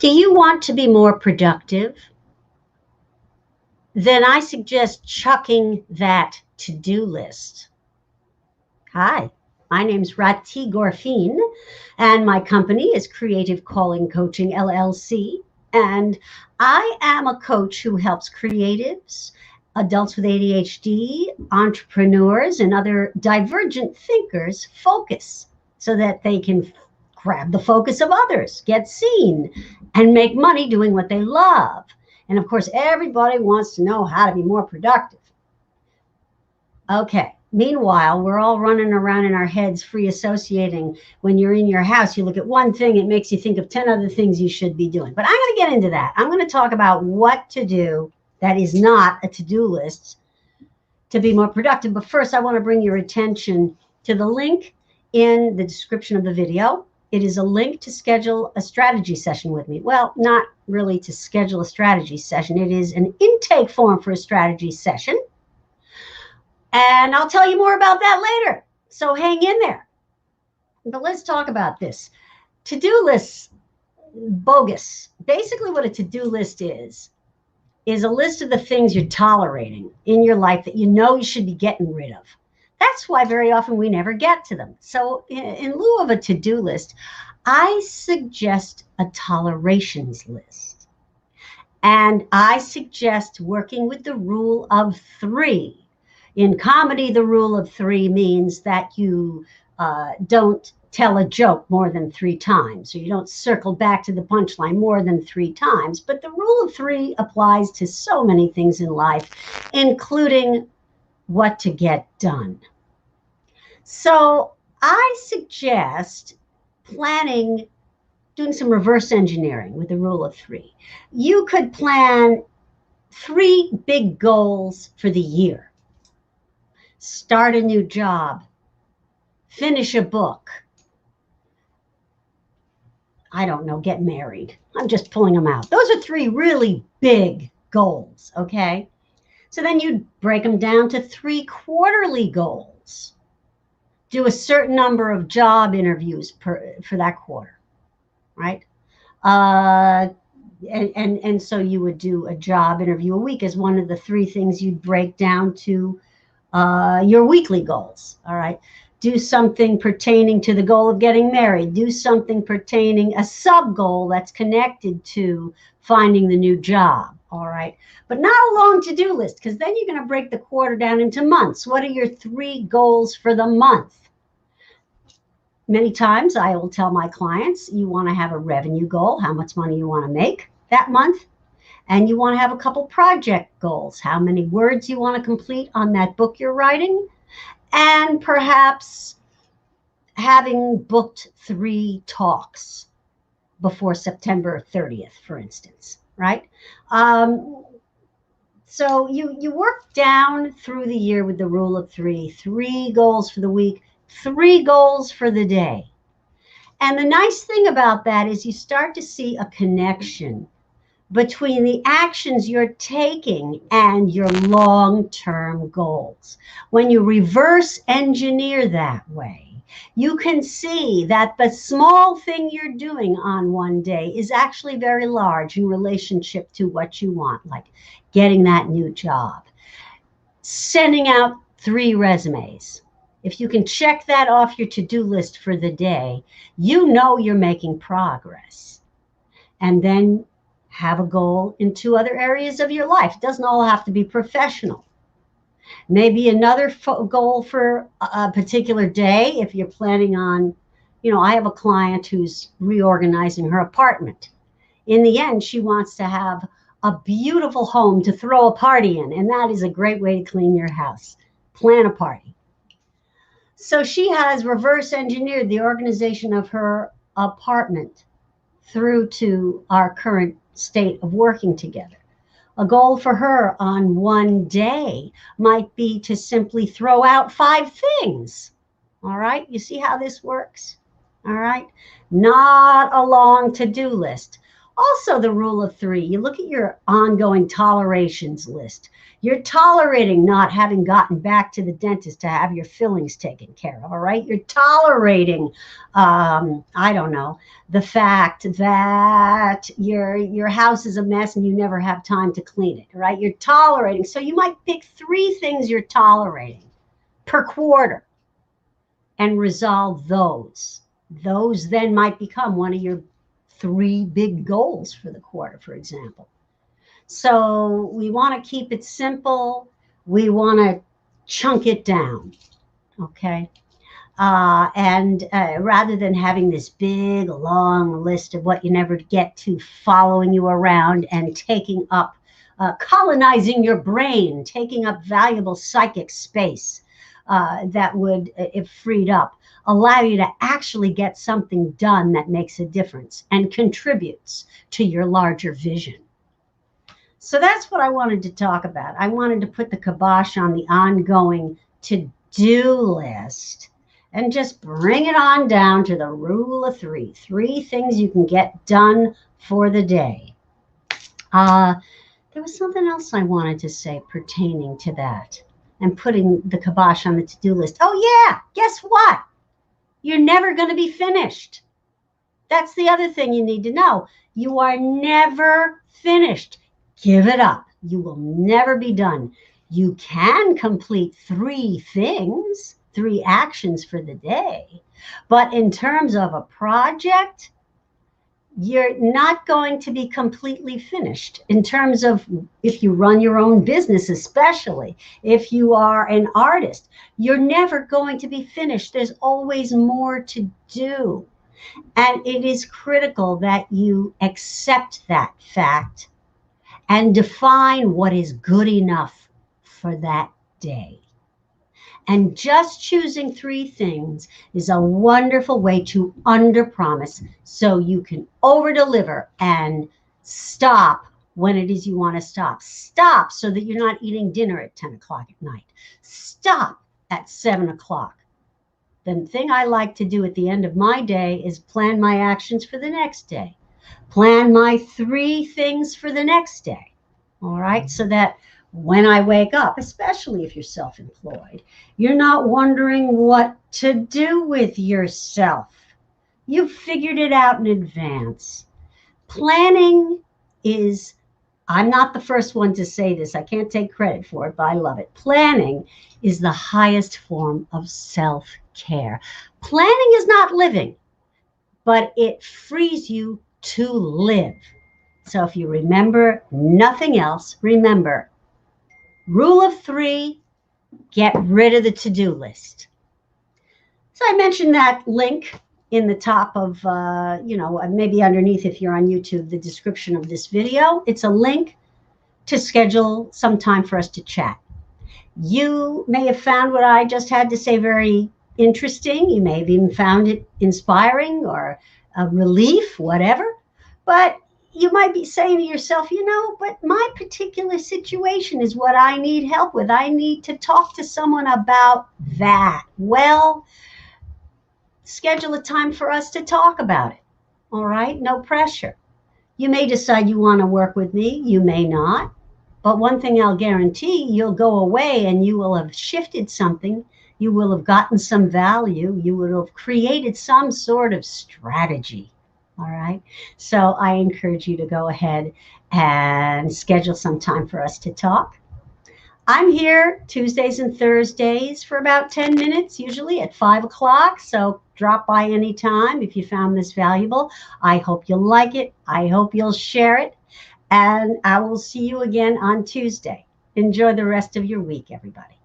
Do you want to be more productive? Then I suggest chucking that to-do list. Hi, my name's Rati Gorfine, and my company is Creative Calling Coaching LLC. And I am a coach who helps creatives, adults with ADHD, entrepreneurs, and other divergent thinkers focus so that they can grab the focus of others, get seen, and make money doing what they love. And of course, everybody wants to know how to be more productive. Okay. Meanwhile, we're all running around in our heads free associating. When you're in your house, you look at one thing, it makes you think of 10 other things you should be doing. But I'm going to get into that. I'm going to talk about what to do that is not a to-do list to be more productive. But first, I want to bring your attention to the link in the description of the video. It is a link to schedule a strategy session with me. Well, not really to schedule a strategy session. It is an intake form for a strategy session. And I'll tell you more about that later. So hang in there. But let's talk about this. To-do lists, bogus. Basically what a to-do list is a list of the things you're tolerating in your life that you know you should be getting rid of. That's why very often we never get to them. So in lieu of a to-do list, I suggest a tolerations list. And I suggest working with the rule of 3. In comedy, the rule of 3 means that you don't tell a joke more than 3 times, or you don't circle back to the punchline more than 3 times. But the rule of 3 applies to so many things in life, including what to get done. So I suggest doing some reverse engineering with the rule of 3. You could plan 3 big goals for the year. Start a new job, finish a book, I don't know, get married. I'm just pulling them out. Those are 3 really big goals, okay? So then you break them down to 3 quarterly goals. Do a certain number of job interviews for that quarter, right? And so you would do a job interview a week as one of the 3 things you'd break down to your weekly goals. All right. Do something pertaining to the goal of getting married. Do something pertaining, a sub goal that's connected to finding the new job. All right. But not a long to-do list, because then you're going to break the quarter down into months. What are your 3 goals for the month? Many times I will tell my clients, you want to have a revenue goal, how much money you want to make that month. And you want to have a couple project goals, how many words you want to complete on that book you're writing, and perhaps having booked 3 talks before September 30th, for instance, right? So you work down through the year with the rule of 3, 3 goals for the week, 3 goals for the day. And the nice thing about that is you start to see a connection between the actions you're taking and your long-term goals. When you reverse engineer that way, you can see that the small thing you're doing on one day is actually very large in relationship to what you want, like getting that new job, sending out 3 resumes. If you can check that off your to-do list for the day, you know you're making progress. And then have a goal in 2 other areas of your life. It doesn't all have to be professional. Maybe another goal for a particular day if you're planning on, I have a client who's reorganizing her apartment. In the end, she wants to have a beautiful home to throw a party in, and that is a great way to clean your house. Plan a party. So she has reverse engineered the organization of her apartment through to our current state of working together. A goal for her on one day might be to simply throw out 5 things. All right. You see how this works? All right. Not a long to-do list. Also, the rule of three, you look at your ongoing tolerations list. You're tolerating not having gotten back to the dentist to have your fillings taken care of, all right? You're tolerating, I don't know, the fact that your house is a mess and you never have time to clean it, right? You're tolerating. So you might pick 3 things you're tolerating per quarter and resolve those. Those then might become one of your 3 big goals for the quarter, for example. So we want to keep it simple. We want to chunk it down, okay? And rather than having this big, long list of what you never get to following you around and taking up, colonizing your brain, taking up valuable psychic space that would, if freed up, allow you to actually get something done that makes a difference and contributes to your larger vision. So that's what I wanted to talk about. I wanted to put the kibosh on the ongoing to-do list and just bring it on down to the rule of 3. 3 things you can get done for the day. There was something else I wanted to say pertaining to that and putting the kibosh on the to-do list. Oh yeah, guess what? You're never going to be finished. That's the other thing you need to know. You are never finished. Give it up. You will never be done. You can complete 3 things, 3 actions for the day. But in terms of a project, you're not going to be completely finished. In terms of if you run your own business, especially if you are an artist, you're never going to be finished. There's always more to do. And it is critical that you accept that fact and define what is good enough for that day. And just choosing 3 things is a wonderful way to underpromise so you can overdeliver and stop when it is you want to stop. Stop so that you're not eating dinner at 10 o'clock at night. Stop at 7 o'clock. The thing I like to do at the end of my day is plan my actions for the next day. Plan my 3 things for the next day. All right, so that when I wake up, especially if you're self-employed, you're not wondering what to do with yourself. You've figured it out in advance. Planning is, I'm not the first one to say this, I can't take credit for it, but I love it. Planning is the highest form of self-care. Planning is not living, but it frees you to live. So if you remember nothing else, remember, rule of 3, get rid of the to-do list. So I mentioned that link in the top of, maybe underneath if you're on YouTube, the description of this video. It's a link to schedule some time for us to chat. You may have found what I just had to say very interesting. You may have even found it inspiring or a relief, whatever. But you might be saying to yourself, but my particular situation is what I need help with. I need to talk to someone about that. Well, schedule a time for us to talk about it. All right? No pressure. You may decide you want to work with me. You may not. But one thing I'll guarantee, you'll go away and you will have shifted something. You will have gotten some value. You will have created some sort of strategy. All right. So I encourage you to go ahead and schedule some time for us to talk. I'm here Tuesdays and Thursdays for about 10 minutes, usually at 5 o'clock. So drop by anytime if you found this valuable. I hope you'll like it. I hope you'll share it. And I will see you again on Tuesday. Enjoy the rest of your week, everybody.